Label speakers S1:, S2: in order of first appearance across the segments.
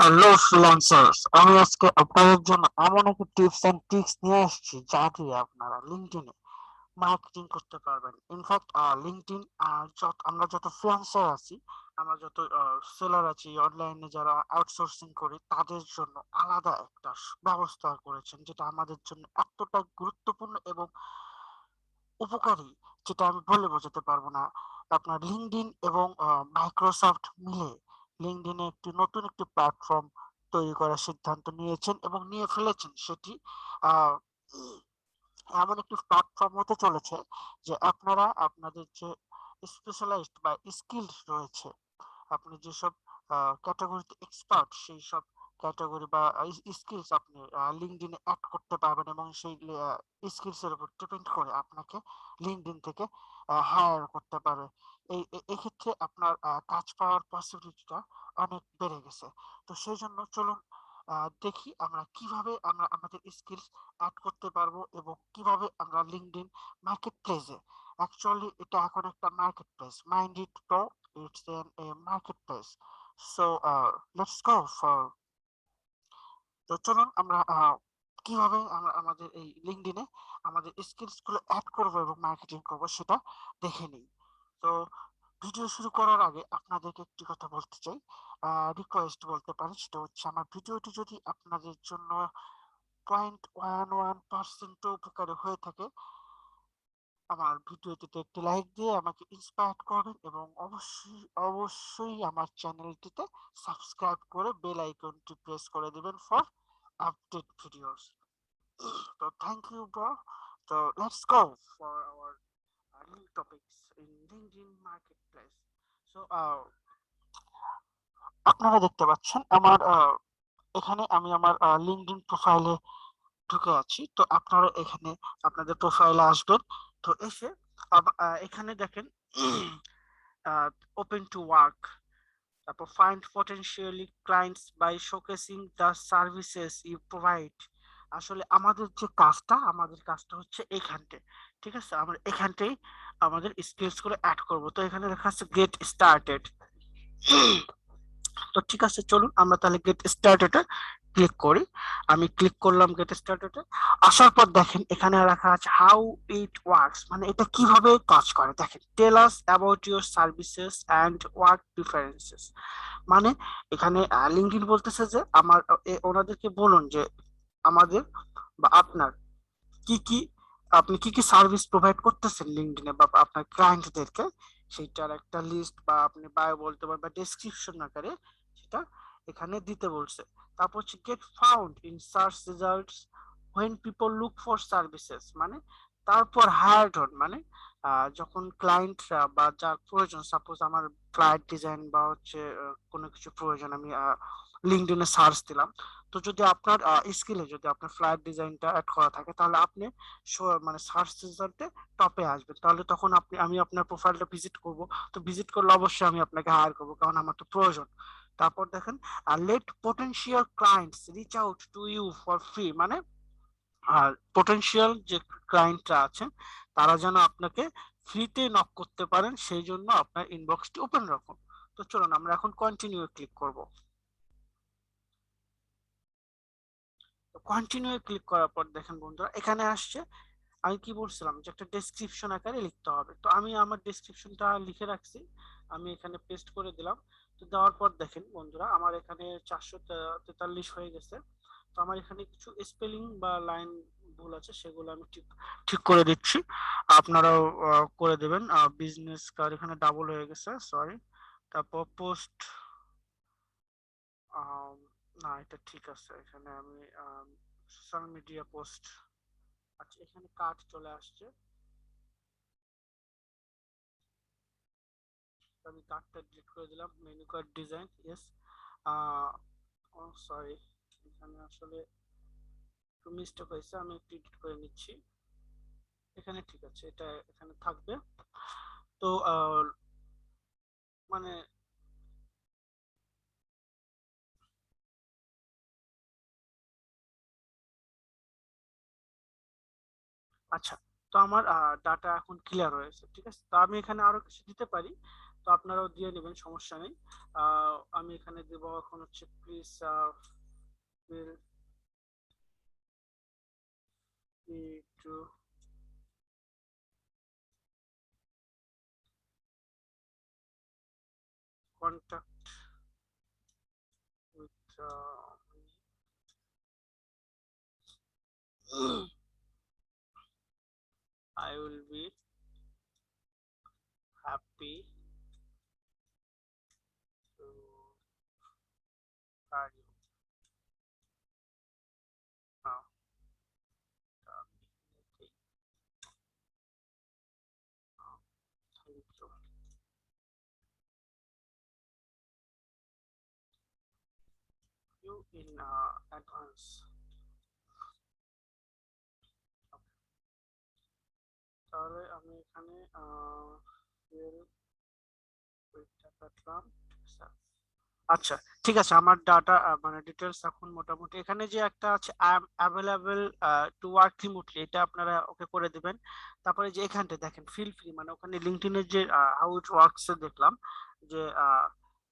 S1: Hello freelancers, আমি আজকে আপনাদের জন্য এমন একটা টিপস এন্ড ট্রিক্স নিয়ে আসছি যা দিয়ে আপনারা লিঙ্কডইনে মার্কেটিং করতে পারবেন। ইনফ্যাক্ট লিঙ্কডইন আমরা যত ফ্রিল্যান্সার আছি, আমরা যত সেলার আছি, অনলাইনে যারা আউটসোর্সিং করি, তাদের জন্য আলাদা একটা ব্যবস্থা করেছেন, যেটা আমাদের জন্য এতটা গুরুত্বপূর্ণ এবং উপকারী, যেটা আমি বলে বোঝাতে পারবো না। আপনার লিঙ্কডইন এবং মাইক্রোসফট মিলে লিঙ্কডইনে নতুন একটি প্ল্যাটফর্ম তৈরি করার সিদ্ধান্ত নিয়েছেন এবং নিয়ে ফেলেছেন। সেটি আহ, এমন একটি প্ল্যাটফর্ম হতে চলেছে যে আপনারা আপনাদের যে স্পেশালাইজড বা স্কিলড রয়েছে, আপনি যেসব ক্যাটাগরিতে এক্সপার্ট, সেই সব ক্যাটাগরি বা স্কিলস আপনি লিঙ্কডইনে অ্যাড করতে পারবেন এবং সেই স্কিলস এর উপর ডিপেন্ড করে আপনাকে লিঙ্কডইন থেকে হায়ার করতে পারবে। এক্ষেত্রে আপনার কাজ পাওয়ার পসিবিলিটিটা অনেক বেড়ে গেছে। তো সেই জন্য চলুন দেখি আমরা কিভাবে আমরা আমাদের স্কিলস অ্যাড করতে পারবো এবং কিভাবে আমরা লিঙ্কডইন মার্কেট প্লেসে, অ্যাকচুয়ালি এটা এখন একটা market place, mind it bro, it's a marketplace. So let's go for, তো চলুন আমরা কিভাবে আমরা আমাদের এই লিঙ্কডইনে আমাদের স্কিলস গুলো অ্যাড করব এবং মার্কেটিং করব সেটা দেখে নিই। তো ভিডিও শুরু করার আগে আপনাদেরকে একটি কথা বলতে চাই, রিকোয়েস্ট বলতে পারেন। সেটা হচ্ছে, আমার ভিডিওটি যদি আপনাদের জন্য 0.11% উপকারী হয়ে থাকে, আমার ভিডিওটিতে একটি লাইক দিয়ে আমাকে ইন্সপায়ার করবেন এবং অবশ্যই অবশ্যই আমার চ্যানেলটিতে সাবস্ক্রাইব করে বেল আইকনটি প্রেস করে দিবেন ফর আপডেট ভিডিওস। তো থ্যাংক ইউ ব্রো। তো let's go for our new topics in LinkedIn marketplace. So আপনারা দেখতে পাচ্ছেন আমার এখানে আমি আমার লিঙ্কডইন প্রোফাইলে ঢুকে আছি। তো আপনারা এখানে আপনাদের প্রোফাইলে আসবেন। তো এসে এখানে দেখেন ওপেন টু ওয়ার্ক, তারপর find potentially clients by showcasing the services you provide. আসলে আমাদের কাজটা হচ্ছে এইখানটে, ঠিক আছে? আমরা এখানটাই আমাদের স্কিলস গুলো অ্যাড করব। তো এখানে লেখা আছে গেট স্টার্টেড। তো ঠিক আছে, চলুন আমরা তাহলে গেট স্টার্টেড ক্লিক করি। আমি ক্লিক করলাম গেট স্টার্টেড। আসার পর দেখেন এখানে লেখা আছে হাউ ইট ওয়ার্কস, মানে এটা কিভাবে কাজ করে। দেখেন, tell us about your services and work preferences. মানে এখানে লিঙ্কডইন বলতেছে যে ওনাদেরকে বলুন যে আমাদের বা আপনার কি কি আপনি কি কি সার্ভিস প্রোভাইড করতেছেন লিঙ্কডইনে বা আপনার ক্লায়েন্টদেরকে, সেইটার একটা লিস্ট বা আপনি বায়ো বলতে পারেন বা ডেসক্রিপশন আকারে সেটা এখানে দিতে বলছে। তারপর হচ্ছে get found in search results when people look for services, মানে তারপর হায়ার্ড হন, মানে যখন ক্লায়েন্টরা বা যার প্রয়োজন, সাপোজ আমার ফ্লাইট ডিজাইন বা হচ্ছে কোনো কিছু প্রয়োজন, আমি লিঙ্কডইনে সার্চ দিলাম। তো যদি আপনার স্কিলে যদি আপনার ফ্লাইট ডিজাইনটা অ্যাড করা থাকে, তাহলে আপনি মানে সার্চ রেজাল্টে টপে আসবেন। তাহলে তখন আমি আপনার প্রোফাইলটা ভিজিট করব। তো ভিজিট করলে অবশ্যই আমি আপনাকে হায়ার করবো, কারণ আমার তো প্রয়োজন। তারপর দেখেন let potential clients reach out to you for free, মানে আর পোটেনশিয়াল যে ক্লায়েন্টরা আছেন তারা যেন আপনাকে ফ্রিতে নক করতে পারেন, সেই জন্য আপনার ইনবক্সটি ওপেন রাখুন। তো চলুন আমরা এখন কন্টিনিউ ক্লিক করব। তো কন্টিনিউ ক্লিক করার পর দেখেন বন্ধুরা এখানে আসছে, আমি কি বলছিলাম যে একটা ডেসক্রিপশন আকারে লিখতে হবে। তো আমি আমার ডেসক্রিপশনটা লিখে রাখছি, আমি এখানে পেস্ট করে দিলাম। তো দেওয়ার পর দেখেন বন্ধুরা আমার এখানে 443 হয়ে গেছে। তো আমার এখানে কিছু স্পেলিং বা লাইন ভুল আছে, সেগুলো আমি ঠিক ঠিক করে দিচ্ছি, আপনারাও করে দেবেন। বিজনেস কার্ড এখানে ডাবল হয়ে গেছে, সরি। তারপর পোস্ট, না এটা ঠিক আছে, এখানে আমি সোশ্যাল মিডিয়া পোস্ট, আচ্ছা এখানে কার্ড চলে আসছে। আমি কার্ডটা ডিলিট করে দিলাম, মেনু কার্ড ডিজাইন, ইয়েস। ও সরি, এখানে আসলে একটু মিস্টেক হয়েছে, আমি একটু এডিট করে নিচ্ছি। এখানে ঠিক আছে, এটা এখানে থাকবে। তো মানে আচ্ছা, তো আমার ডাটা এখন ক্লিয়ার হয়েছে, ঠিক আছে। তো আমি এখানে আরো কিছু দিতে পারি, তো আপনারাও দিয়ে নেবেন, সমস্যা নেই। আমি এখানে দেব এখন হচ্ছে please feel free to contact with I will be happy to hire you now. Thank you in advance. তাহলে আমি এখানে fuel ওইটা কাটলাম। আচ্ছা, ঠিক আছে, আমার ডাটা মানে ডিটেলস এখন মোটামুটি এখানে যে একটা আছে অ্যাভেলেবল টু ওয়ার্ক রিমোটলি, এটা আপনারা ওকে করে দিবেন। তারপরে যে এখানটা দেখেন ফিল ফ্রি, মানে ওখানে লিঙ্কডইনের যে হাউ ইট ওয়ার্কস দেখলাম যে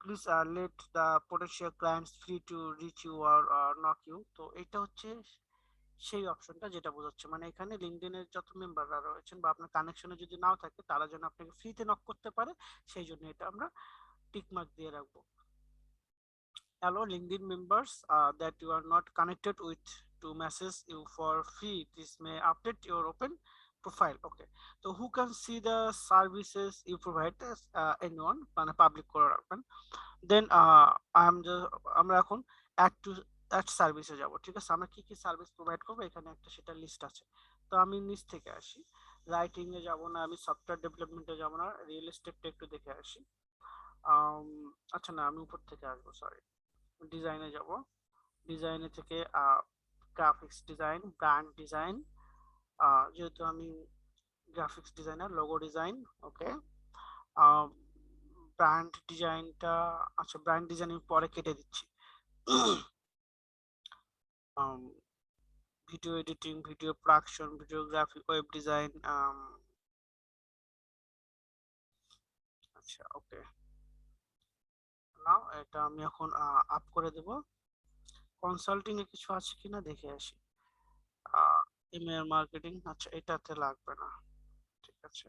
S1: please let the potential clients free to reach you আর নক ইউ। তো এটা হচ্ছে সেই অপশনটা যেটা বোঝাচ্ছে, মানে এখানে লিঙ্কডইনের যত মেম্বাররা রয়েছেন বা আপনার কানেকশনে যদি নাও থাকে তারা যেন আপনাকে ফ্রিতে নক করতে পারে, সেই জন্য এটা আমরা টিক মার্ক দিয়ে রাখবো। Allow LinkedIn members that you are not connected with to message you for free. This may update your open profile. Okay. So who can see the services you provide? Anyone, মানে public করে রাখবেন। দেন আমরা এখন add to add সার্ভিসে যাব। ঠিক আছে, আমরা কি কি সার্ভিস প্রোভাইড করবো এখানে একটা সেটা লিস্ট আছে। তো আমি নিচ থেকে আসি, রাইটিং এ যাব না, আমি সফটওয়্যার ডেভেলপমেন্টে যাব না, রিয়েল এস্টেটটা একটু দেখে আসি। আচ্ছা না, আমি উপর থেকে আসবো, সরি। ডিজাইনে যাব, ডিজাইনে থেকে গ্রাফিক্স ডিজাইন, ব্র্যান্ড ডিজাইন, যেহেতু আমি গ্রাফিক্স ডিজাইনার, লোগো ডিজাইন। ওকে, ব্র্যান্ড ডিজাইনটা, আচ্ছা ব্র্যান্ড ডিজাইন আমি পরে কেটে দিচ্ছি। Video editing, video production, videography, web design. আচ্ছা ওকে, নাও এটা আমি এখন আপ করে দেব। কনসাল্টিং এ কিছু আছে কিনা দেখে আসি। ইমেল মার্কেটিং, আচ্ছা এটাতে লাগবে না, ঠিক আছে।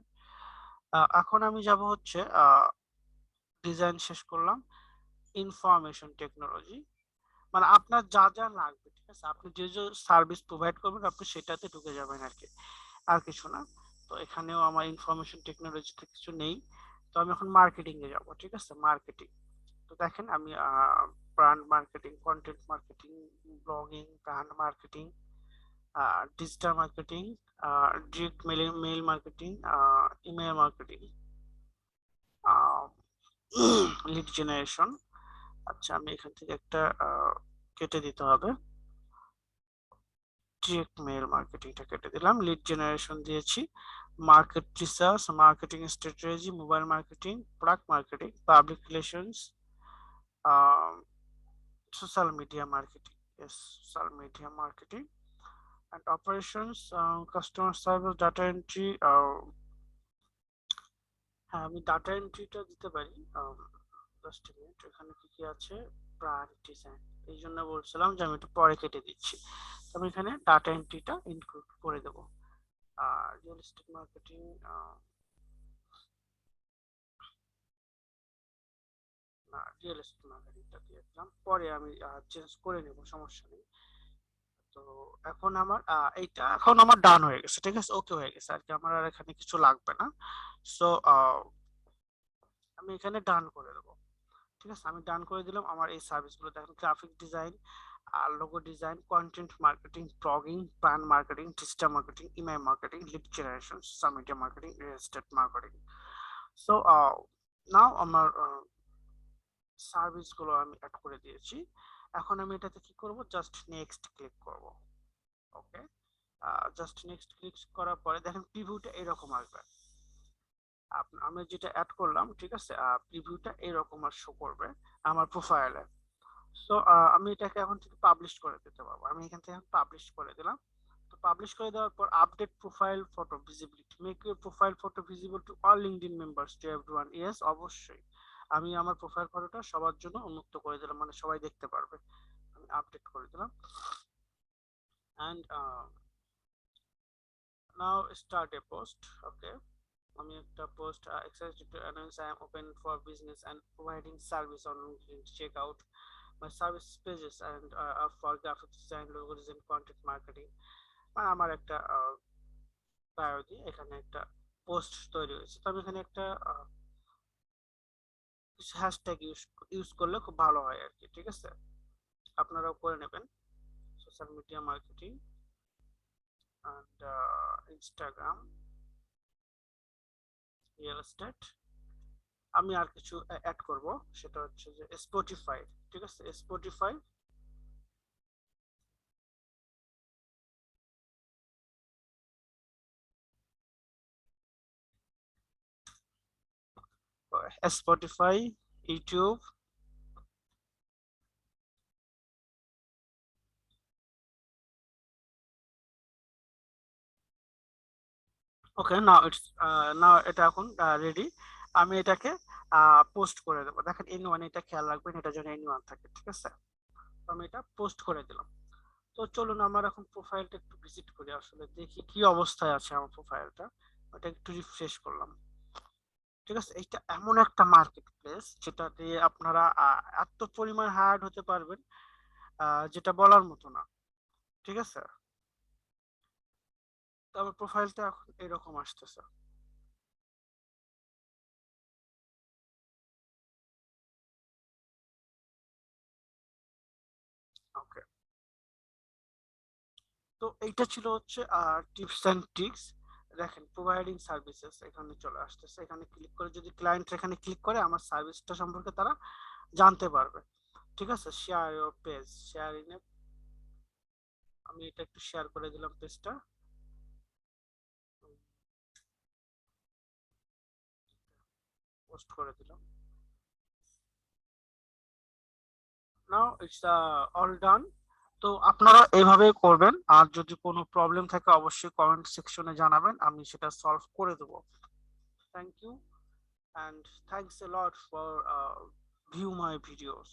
S1: এখন আমি যাব হচ্ছে ডিজাইন শেষ করলাম, ইনফরমেশন টেকনোলজি, মানে আপনার যা যা লাগবে, ঠিক আছে, আপনি যে যে সার্ভিস প্রোভাইড করবেন আপনি সেটাতে ঢুকে যাবেন আর কি, আর কিছু না। তো এখানেও আমার ইনফরমেশন টেকনোলজিতে কিছু নেই। তো আমি এখন মার্কেটিং এ যাব, ঠিক আছে, মার্কেটিং। তো দেখেন আমি brand marketing, content marketing, blogging, brand marketing, digital marketing, direct mail marketing, email marketing, lead generation. আচ্ছা আমি এখান থেকে একটা কেটে দিতে হবে, ডিরেক্ট মেল মার্কেটিংটা কেটে দিলাম, লিড জেনারেশন দিয়েছি, market research, marketing strategy, mobile marketing, product marketing, public relations, social media marketing, social media marketing and operations, customer service, data entry। হ্যাঁ আমি ডাটা এন্ট্রিটা দিতে পারি। জাস্ট মিনিট, এখানে কি কি আছে, ব্র্যান্ড ডিজাইন, এই জন্য বলছিলাম যে আমি একটু পরে কেটে দিচ্ছি। আমি এখানে ডাটা এন্ট্রিটা ইনক্লুড করে দেবো। আর রিয়েল এস্টেট মার্কেটিং, না রিয়েল এস্টেট মার্কেটিংটা দিয়ে দিলাম, পরে আমি চেঞ্জ করে নেব, সমস্যা নেই। তো এখন আমার এইটা এখন আমার ডান হয়ে গেছে, ঠিক আছে, ওকে হয়ে গেছে আর কি, আমার আর এখানে কিছু লাগবে না। সো আমি এখানে ডান করে দেবো, ঠিক আছে, আমি ডান করে দিলাম। আমার এই সার্ভিসগুলো দেখেন, graphic design, logo design, content marketing, blogging, brand marketing, digital marketing, email marketing, lead generation, social media marketing, real estate marketing. So now আমার সার্ভিসগুলো আমি অ্যাড করে দিয়েছি। এখন আমি এটাতে কি করব, জাস্ট নেক্সট ক্লিক করব। ওকে, জাস্ট নেক্সট ক্লিক করার পরে দেখেন প্রিভিউটা এরকম আসবে। আমি যেটা অ্যাড করলাম, ঠিক আছে, প্রিভিউটা এরকম আর শো করবে আমার প্রোফাইলে। সো আমি এটাকে এখন থেকে পাবলিশ করে দিতে পারবো, আমি এখান থেকে পাবলিশ করে দিলাম। তো পাবলিশ করে দেওয়ার পর update profile photo visibility, make your profile photo visible to all LinkedIn members, to everyone. Yes, অবশ্যই আমি আমার প্রোফাইল ফটোটা সবার জন্য উন্মুক্ত করে দিলাম, মানে সবাই দেখতে পারবে। আমি আপডেট করে দিলাম। And now start a post. Okay, আমি একটা post excited to announce I am open for business and providing service on LinkedIn. Check out my service pages and for graphic design, logo design, content marketing। মানে আমার একটা bio দিয়ে এখানে একটা post তৈরি হয়েছে। তো আমি এখানে একটা কিছু হ্যাশট্যাগ ইউজ করলে খুব ভালো হয় আর কি, ঠিক আছে? আপনারাও করে নেবেন। Social media marketing and Instagram, real estate. আমি আর কিছু অ্যাড করব, সেটা হচ্ছে যে স্পটিফাই, ঠিক আছে? Spotify, Spotify, YouTube. Okay, now it's, now এটা এখন রেডি। আমি এটাকে পোস্ট করে দেবো। দেখেন এনি ওয়ান, এটা খেয়াল রাখবেন, এটা যেন এনি ওয়ান থাকে, ঠিক আছে? তো আমি এটা পোস্ট করে দিলাম। তো চলুন আমার এখন প্রোফাইলটা একটু ভিজিট করি, আসলে দেখি কি অবস্থায় আছে আমার প্রোফাইলটা। ওটা একটু রিফ্রেশ করলাম, ঠিক আছে? এটা এমন একটা মার্কেট প্লেস যেটা দিয়ে আপনারা এত পরিমাণ হায়ার্ড হতে পারবেন, যেটা বলার মতো না, ঠিক আছে? তো আমার প্রোফাইলটা এখন এরকম আসতেছে। ওকে, তো এইটা ছিল হচ্ছে টিপস এন্ড ট্রিক্স। দেখেন প্রোভাইডিং সার্ভিসেস এখানে চলে আসতেছে। এখানে ক্লিক করে যদি ক্লায়েন্ট এখানে ক্লিক করে আমার সার্ভিসটা সম্পর্কে তারা জানতে পারবে, ঠিক আছে? Share your page, share in a, আমি এটা একটু শেয়ার করে দিলাম পেজটা, পোস্ট করে দিলাম। Now it's all done. তো আপনারা এইভাবে করবেন, আর যদি কোনো প্রবলেম থাকে অবশ্যই কমেন্ট সেকশনে জানাবেন, আমি সেটা সলভ করে দেবো। Thank you, and thanks a lot for view my videos.